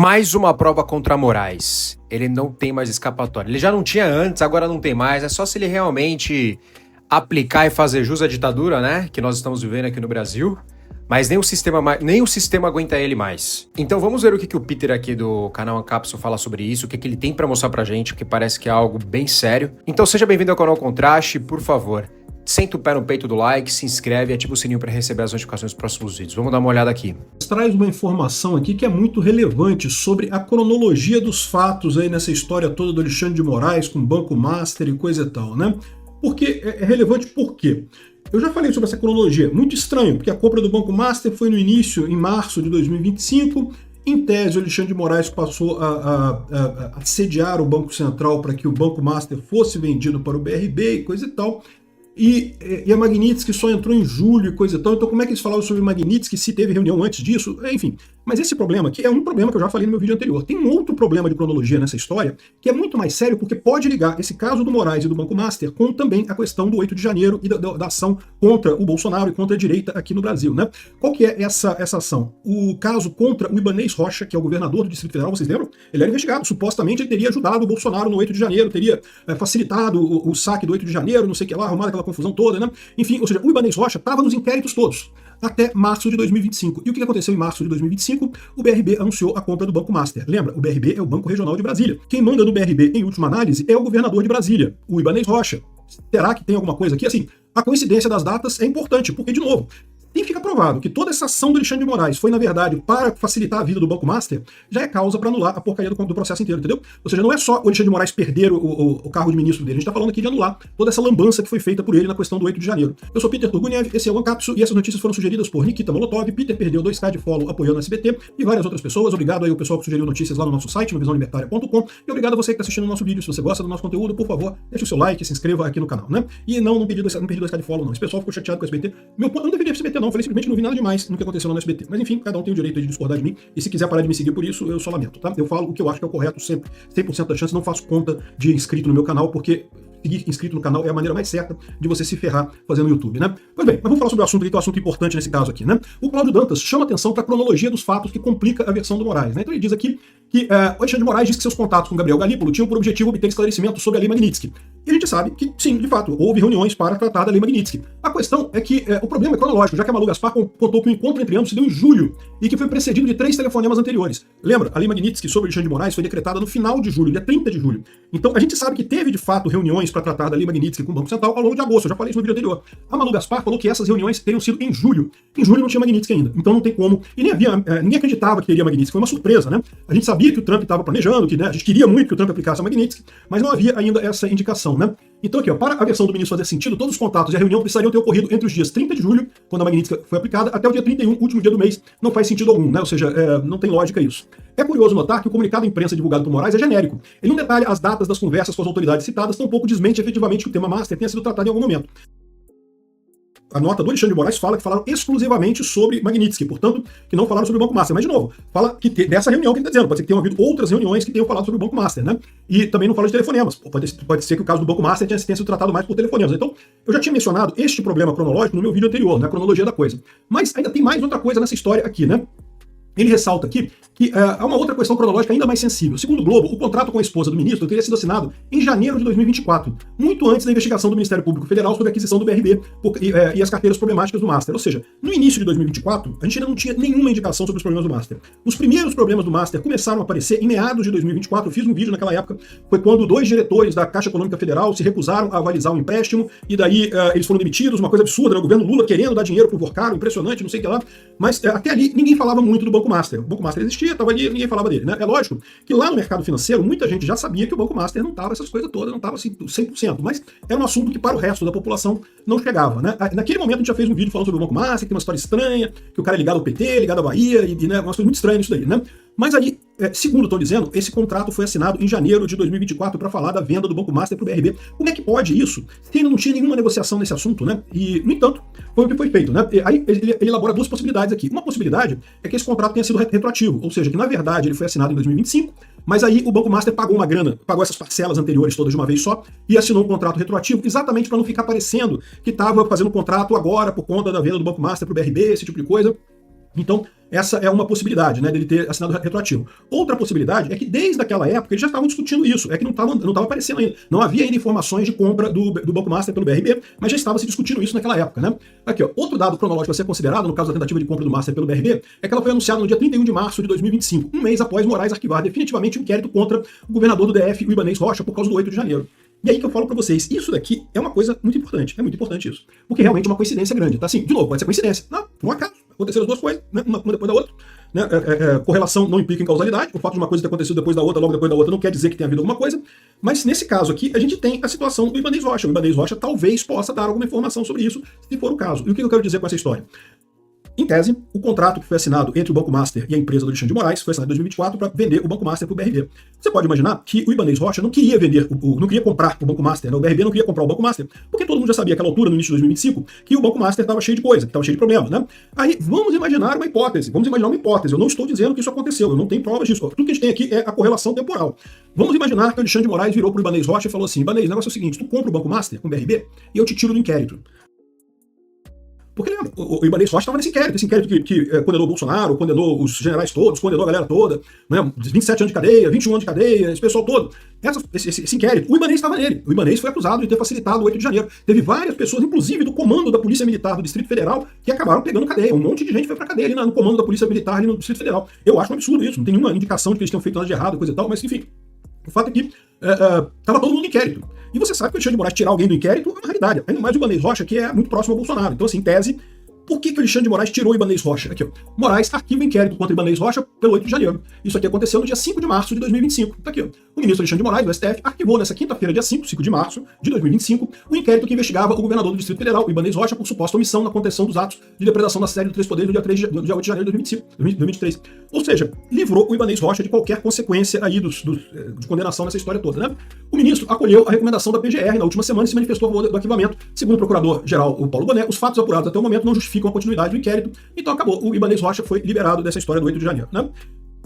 Mais uma prova contra Moraes. Ele não tem mais escapatória. Ele já não tinha antes, agora não tem mais. É só se ele realmente aplicar e fazer jus à ditadura, né? Que nós estamos vivendo aqui no Brasil. Mas nem o sistema aguenta ele mais. Então vamos ver o que o Peter aqui do canal Ancapsul fala sobre isso, o que ele tem pra mostrar pra gente, porque parece que é algo bem sério. Então seja bem-vindo ao canal Contraste, por favor. Senta o pé no peito do like, se inscreve e ativa o sininho para receber as notificações dos próximos vídeos. Vamos dar uma olhada aqui. Traz uma informação aqui que é muito relevante sobre a cronologia dos fatos aí nessa história toda do Alexandre de Moraes com o Banco Master e coisa e tal, né? Porque é relevante por quê? Eu já falei sobre essa cronologia, muito estranho, porque a compra do Banco Master foi no início, em março de 2025. Em tese, o Alexandre de Moraes passou a sediar o Banco Central para que o Banco Master fosse vendido para o BRB e coisa e tal. E a Magnitsky só entrou em julho e coisa e tal, então como é que eles falaram sobre Magnitsky, se teve reunião antes disso, enfim. Mas esse problema aqui é um problema que eu já falei no meu vídeo anterior. Tem um outro problema de cronologia nessa história, que é muito mais sério, porque pode ligar esse caso do Moraes e do Banco Master com também a questão do 8 de janeiro e da ação contra o Bolsonaro e contra a direita aqui no Brasil, né? Qual que é essa ação? O caso contra o Ibanez Rocha, que é o governador do Distrito Federal, vocês lembram? Ele era investigado, supostamente ele teria ajudado o Bolsonaro no 8 de janeiro, teria facilitado o saque do 8 de janeiro, não sei o que lá, arrumado aquela confusão toda, né? Enfim, ou seja, o Ibanez Rocha estava nos inquéritos todos, até março de 2025. E o que aconteceu em março de 2025? O BRB anunciou a compra do Banco Master. Lembra, o BRB é o Banco Regional de Brasília. Quem manda no BRB, em última análise, é o governador de Brasília, o Ibanez Rocha. Será que tem alguma coisa aqui? Assim, a coincidência das datas é importante, porque, de novo, tem que ficar provado que toda essa ação do Alexandre de Moraes foi, na verdade, para facilitar a vida do Banco Master, já é causa para anular a porcaria do processo inteiro, entendeu? Ou seja, não é só o Alexandre de Moraes perder o cargo de ministro dele, a gente está falando aqui de anular toda essa lambança que foi feita por ele na questão do 8 de janeiro. Eu sou Peter Turguniev, esse é o Ancapsul, e essas notícias foram sugeridas por Nikita Molotov. Peter perdeu 2k de follow apoiando a SBT e várias outras pessoas. Obrigado aí ao pessoal que sugeriu notícias lá no nosso site, no visãolibertaria.com, e obrigado a você que está assistindo o nosso vídeo. Se você gosta do nosso conteúdo, por favor, deixe o seu like, se inscreva aqui no canal, né? E não perdi 2k de follow, não. Esse pessoal ficou chateado com a SBT. Eu não deveria SBT, não. Eu falei simplesmente não vi nada demais no que aconteceu lá no SBT. Mas enfim, cada um tem o direito de discordar de mim, e se quiser parar de me seguir por isso, eu só lamento, tá? Eu falo o que eu acho que é o correto sempre, 100% da chance, não faço conta de inscrito no meu canal, porque seguir inscrito no canal é a maneira mais certa de você se ferrar fazendo YouTube, né? Pois bem, mas vamos falar sobre o assunto aqui, que é um assunto importante nesse caso aqui, né? O Cláudio Dantas chama atenção para a cronologia dos fatos que complica a versão do Moraes, né? Então ele diz aqui que o Alexandre de Moraes diz que seus contatos com Gabriel Galípolo tinham por objetivo obter esclarecimento sobre a Lei Magnitsky. E a gente sabe que, sim, de fato, houve reuniões para tratar da Lei Magnitsky. A questão é que o problema é cronológico, já que a Malu Gaspar contou que o encontro entre ambos se deu em julho e que foi precedido de 3 telefonemas anteriores. Lembra? A Lei Magnitsky sobre Alexandre de Moraes foi decretada no final de julho, dia 30 de julho. Então a gente sabe que teve, de fato, reuniões para tratar da Lei Magnitsky com o Banco Central ao longo de agosto. Eu já falei isso no vídeo anterior. A Malu Gaspar falou que essas reuniões teriam sido em julho. Em julho não tinha Magnitsky ainda, então não tem como. E nem havia, ninguém acreditava que teria Magnitsky. Foi uma surpresa, né? A gente sabia que o Trump estava planejando, que, né, a gente queria muito que o Trump aplicasse a Magnitsky, mas não havia ainda essa indicação, né? Então aqui, ó, para a versão do ministro fazer sentido, todos os contatos e a reunião precisariam ter ocorrido entre os dias 30 de julho, quando a Magnitsky foi aplicada, até o dia 31, último dia do mês. Não faz sentido algum, né? Ou seja, não tem lógica isso. É curioso notar que o comunicado à imprensa divulgado por Moraes é genérico. Ele não detalha as datas das conversas com as autoridades citadas, tampouco desmente efetivamente que o tema Master tenha sido tratado em algum momento. A nota do Alexandre de Moraes fala que falaram exclusivamente sobre Magnitsky, portanto, que não falaram sobre o Banco Master. Mas, de novo, fala que dessa reunião que ele está dizendo, pode ser que tenham havido outras reuniões que tenham falado sobre o Banco Master, né? E também não fala de telefonemas. Pode ser que o caso do Banco Master tenha sido tratado mais por telefonemas. Então, eu já tinha mencionado este problema cronológico no meu vídeo anterior, na cronologia da coisa. Mas ainda tem mais outra coisa nessa história aqui, né? Ele ressalta aqui que há uma outra questão cronológica ainda mais sensível. Segundo o Globo, o contrato com a esposa do ministro teria sido assinado em janeiro de 2024, muito antes da investigação do Ministério Público Federal sobre a aquisição do BRB e as carteiras problemáticas do Master. Ou seja, no início de 2024, a gente ainda não tinha nenhuma indicação sobre os problemas do Master. Os primeiros problemas do Master começaram a aparecer em meados de 2024. Eu fiz um vídeo naquela época, foi quando 2 diretores da Caixa Econômica Federal se recusaram a avalizar o empréstimo, e daí eles foram demitidos, uma coisa absurda, né? O governo Lula querendo dar dinheiro pro Vorcaro, impressionante, não sei o que lá. Mas até ali ninguém falava muito do Banco Master. O Banco Master existia, estava ali, ninguém falava dele, né? É lógico que lá no mercado financeiro, muita gente já sabia que o Banco Master não estava essas coisas todas, não estava assim 100%, mas era um assunto que para o resto da população não chegava, né? Naquele momento a gente já fez um vídeo falando sobre o Banco Master, que tem uma história estranha, que o cara é ligado ao PT, ligado à Bahia, e né, umas coisas muito estranhas isso daí, né? Mas aí, segundo estou dizendo, esse contrato foi assinado em janeiro de 2024 para falar da venda do Banco Master para o BRB. Como é que pode isso? Se ainda não tinha nenhuma negociação nesse assunto, né? E, no entanto, foi o que foi feito, né? E aí ele elabora 2 possibilidades aqui. Uma possibilidade é que esse contrato tenha sido retroativo, ou seja, que na verdade ele foi assinado em 2025, mas aí o Banco Master pagou uma grana, pagou essas parcelas anteriores todas de uma vez só e assinou um contrato retroativo exatamente para não ficar parecendo que estava fazendo um contrato agora por conta da venda do Banco Master para o BRB, esse tipo de coisa. Então, essa é uma possibilidade, né, dele ter assinado retroativo. Outra possibilidade é que desde aquela época eles já estavam discutindo isso, é que não estava aparecendo ainda. Não havia ainda informações de compra do Banco Master pelo BRB, mas já estava se discutindo isso naquela época, né? Aqui, ó, outro dado cronológico a ser considerado, no caso da tentativa de compra do Master pelo BRB, é que ela foi anunciada no dia 31 de março de 2025, um mês após Moraes arquivar definitivamente o inquérito contra o governador do DF, o Ibanez Rocha, por causa do 8 de janeiro. E aí que eu falo pra vocês, isso daqui é uma coisa muito importante, é muito importante isso. Porque realmente é uma coincidência grande, tá? Assim, de novo, pode ser coincidência. Não, por um acaso, aconteceram as duas coisas, né? Uma depois da outra. Né? Correlação não implica em causalidade, o fato de uma coisa ter acontecido depois da outra, logo depois da outra, não quer dizer que tenha havido alguma coisa, mas nesse caso aqui, a gente tem a situação do Ibanez Rocha. O Ibanez Rocha talvez possa dar alguma informação sobre isso, se for o caso. E o que eu quero dizer com essa história? Em tese, o contrato que foi assinado entre o Banco Master e a empresa do Alexandre de Moraes foi assinado em 2024 para vender o Banco Master para o BRB. Você pode imaginar que o Ibanez Rocha não queria vender, não queria comprar o Banco Master, né? O BRB não queria comprar o Banco Master, porque todo mundo já sabia, àquela altura, no início de 2025, que o Banco Master estava cheio de coisa, que estava cheio de problema, né? Aí, vamos imaginar uma hipótese, eu não estou dizendo que isso aconteceu, eu não tenho provas disso. Tudo que a gente tem aqui é a correlação temporal. Vamos imaginar que o Alexandre de Moraes virou para o Ibanez Rocha e falou assim: Ibanez, o negócio é o seguinte, tu compra o Banco Master com o BRB e eu te tiro do inquérito. Porque lembra, o Ibanez Rocha estava nesse inquérito que condenou o Bolsonaro, condenou os generais todos, condenou a galera toda, né, 27 anos de cadeia, 21 anos de cadeia, esse pessoal todo. Esse inquérito, o Ibanez estava nele. O Ibanez foi acusado de ter facilitado o 8 de janeiro. Teve várias pessoas, inclusive do comando da Polícia Militar do Distrito Federal, que acabaram pegando cadeia. Um monte de gente foi pra cadeia ali no comando da Polícia Militar ali no Distrito Federal. Eu acho um absurdo isso, não tem nenhuma indicação de que eles tenham feito nada de errado, coisa e tal, mas enfim. O fato é que estava todo mundo no inquérito. E você sabe que o Alexandre de Moraes tirar alguém do inquérito é uma raridade. Ainda mais o Ibanez Rocha, que é muito próximo ao Bolsonaro. Então, assim, em tese, por que o Alexandre de Moraes tirou o Ibanez Rocha? Aqui, ó. Moraes arquiva o inquérito contra o Ibanez Rocha pelo 8 de janeiro. Isso aqui aconteceu no dia 5 de março de 2025. Tá aqui, ó. O ministro Alexandre de Moraes, do STF, arquivou nessa quinta-feira, dia 5 de março de 2025, o inquérito que investigava o governador do Distrito Federal, Ibanez Rocha, por suposta omissão na contenção dos atos de depredação da sede dos três poderes no dia 8 de janeiro de 2023. Ou seja, livrou o Ibanez Rocha de qualquer consequência aí de condenação nessa história toda, né? O ministro acolheu a recomendação da PGR na última semana e se manifestou a favor do arquivamento. Segundo o procurador-geral, o Paulo Boné, os fatos apurados até o momento não justificam a continuidade do inquérito, então acabou. O Ibanez Rocha foi liberado dessa história do 8 de janeiro, né?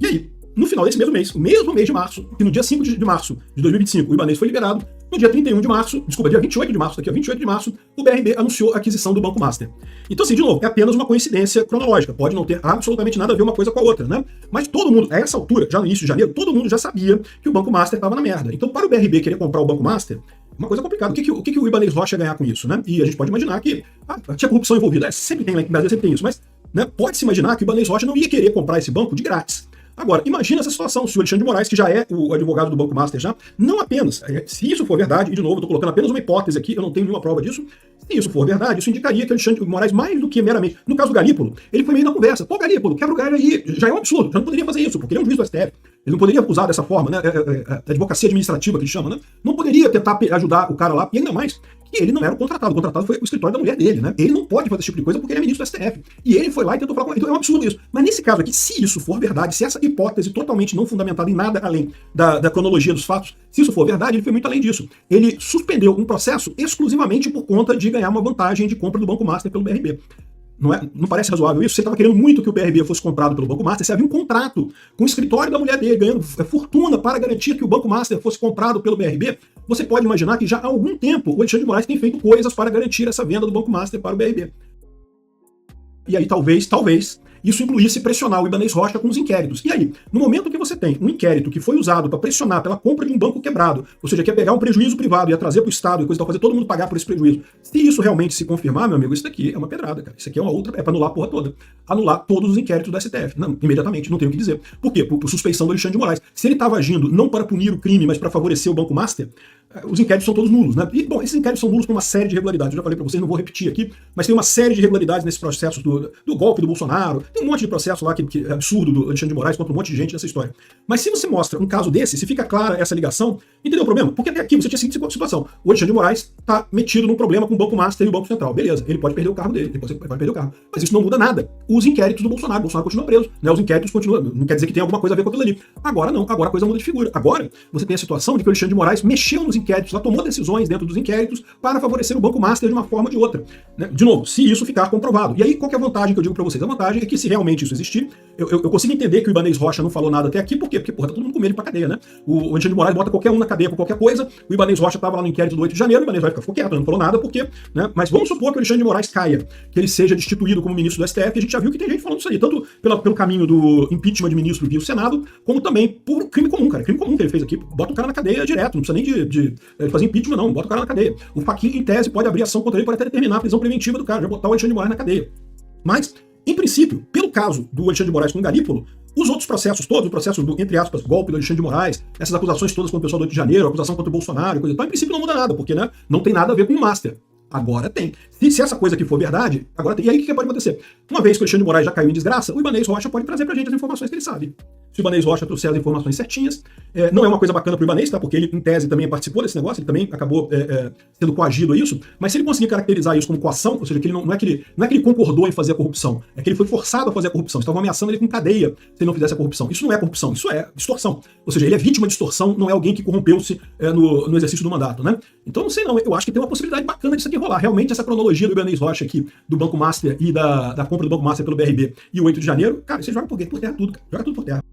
E aí, no final desse mesmo mês, o mesmo mês de março, que no dia 5 de março de 2025 o Ibanez foi liberado, no dia 31 de março, desculpa, dia 28 de março, daqui a 28 de março, o BRB anunciou a aquisição do Banco Master. Então, assim, de novo, é apenas uma coincidência cronológica, pode não ter absolutamente nada a ver uma coisa com a outra, né? Mas todo mundo, a essa altura, já no início de janeiro, todo mundo já sabia que o Banco Master estava na merda. Então, para o BRB querer comprar o Banco Master, uma coisa complicada. O que o Ibanez Rocha ia ganhar com isso, né? E a gente pode imaginar que tinha corrupção envolvida. Sempre tem, lá em Brasília sempre tem isso, mas né, pode-se imaginar que o Ibanez Rocha não ia querer comprar esse banco de grátis. Agora, imagina essa situação, se o Alexandre de Moraes, que já é o advogado do Banco Master já, não apenas, se isso for verdade, e de novo, eu estou colocando apenas uma hipótese aqui, eu não tenho nenhuma prova disso, se isso for verdade, isso indicaria que o Alexandre de Moraes, mais do que meramente, no caso do Galípolo, ele foi meio na conversa, pô, Galípolo, quebra o galho aí, já é um absurdo, já não poderia fazer isso, porque ele é um juiz do STF, ele não poderia usar dessa forma, né, a advocacia administrativa que ele chama, né, não poderia tentar ajudar o cara lá, e ainda mais, que ele não era o contratado foi o escritório da mulher dele, né? Ele não pode fazer esse tipo de coisa porque ele é ministro do STF. E ele foi lá e tentou falar com ele. Então é um absurdo isso. Mas nesse caso aqui, se isso for verdade, se essa hipótese totalmente não fundamentada em nada além da cronologia dos fatos, se isso for verdade, ele foi muito além disso. Ele suspendeu um processo exclusivamente por conta de ganhar uma vantagem de compra do Banco Master pelo BRB. Não parece razoável isso? Você estava querendo muito que o BRB fosse comprado pelo Banco Master, você havia um contrato com o escritório da mulher dele, ganhando fortuna para garantir que o Banco Master fosse comprado pelo BRB. Você pode imaginar que já há algum tempo o Alexandre de Moraes tem feito coisas para garantir essa venda do Banco Master para o BRB. E aí talvez, isso incluísse pressionar o Ibanez Rocha com os inquéritos. E aí, no momento que você tem um inquérito que foi usado para pressionar pela compra de um banco quebrado, ou seja, quer pegar um prejuízo privado e ia trazer para o Estado e coisa e tal, fazer todo mundo pagar por esse prejuízo, se isso realmente se confirmar, meu amigo, isso daqui é uma pedrada, cara. Isso aqui é uma outra, é para anular a porra toda. Anular todos os inquéritos do STF. Não, imediatamente, não tenho o que dizer. Por quê? Por suspeição do Alexandre de Moraes. Se ele estava agindo não para punir o crime, mas para favorecer o Banco Master, os inquéritos são todos nulos, né? E, bom, esses inquéritos são nulos por uma série de irregularidades. Eu já falei para vocês, não vou repetir aqui, mas tem uma série de irregularidades nesses processos do golpe do Bolsonaro. Tem um monte de processo lá que é absurdo do Alexandre de Moraes contra um monte de gente nessa história. Mas se você mostra um caso desse, se fica clara essa ligação, entendeu o problema? Porque até aqui você tinha a seguinte situação. O Alexandre de Moraes está metido num problema com o Banco Master e o Banco Central. Beleza, ele pode perder o cargo dele, depois ele pode perder o cargo. Mas isso não muda nada. Os inquéritos do Bolsonaro, o Bolsonaro continua preso, né? Os inquéritos continuam, não quer dizer que tem alguma coisa a ver com aquilo ali. Agora não, agora a coisa muda de figura. Agora você tem a situação de que o Alexandre de Moraes mexeu nos inquéritos, lá tomou decisões dentro dos inquéritos para favorecer o Banco Master de uma forma ou de outra. Né? De novo, se isso ficar comprovado. E aí, qual que é a vantagem que eu digo para vocês? A vantagem é que se realmente isso existir, eu consigo entender que o Ibanez Rocha não falou nada até aqui, por quê? Porque, porra, tá todo mundo com medo pra cadeia, né? O Alexandre de Moraes bota qualquer um na cadeia por qualquer coisa, o Ibanez Rocha tava lá no inquérito do 8 de janeiro, o Ibanez seca, ficou quieto, não falou nada porque, né? Mas vamos supor que o Alexandre de Moraes caia, que ele seja destituído como ministro do STF, a gente já viu que tem gente falando isso aí, tanto pelo caminho do impeachment de ministro via o Senado, como também por crime comum, cara. Crime comum que ele fez aqui, bota o cara na cadeia direto, não precisa nem de fazer impeachment, não, bota o cara na cadeia. O Fachin, em tese, pode abrir ação contra ele, pode até determinar a prisão preventiva do cara, já botar o Alexandre de Moraes na cadeia. Mas, em princípio, pelo caso do Alexandre de Moraes com o Garípolo, os outros processos todos, o processo do, entre aspas, golpe do Alexandre de Moraes, essas acusações todas contra o pessoal do Rio de Janeiro, acusação contra o Bolsonaro, coisa e tal, em princípio não muda nada, porque, né, não tem nada a ver com o Master. Agora tem. Se essa coisa aqui for verdade, agora tem. E aí o que pode acontecer? Uma vez que o Alexandre de Moraes já caiu em desgraça, o Ibanez Rocha pode trazer pra gente as informações que ele sabe. Se o Ibanez Rocha trouxer as informações certinhas, não é uma coisa bacana pro Ibanez, tá? Porque ele, em tese, também participou desse negócio, ele também acabou sendo coagido a isso, mas se ele conseguir caracterizar isso como coação, ou seja, que ele não é que ele concordou em fazer a corrupção, é que ele foi forçado a fazer a corrupção, estavam ameaçando ele com cadeia se ele não fizesse a corrupção. Isso não é corrupção, isso é extorsão. Ou seja, ele é vítima de extorsão, não é alguém que corrompeu-se no exercício do mandato, né? Então, não sei não, eu acho que tem uma possibilidade bacana disso aqui rolar. Realmente, essa cronologia do Ibanez Rocha aqui, do Banco Master e da compra do Banco Master pelo BRB e o 8 de janeiro, cara, você joga por terra tudo, cara. Joga tudo por terra.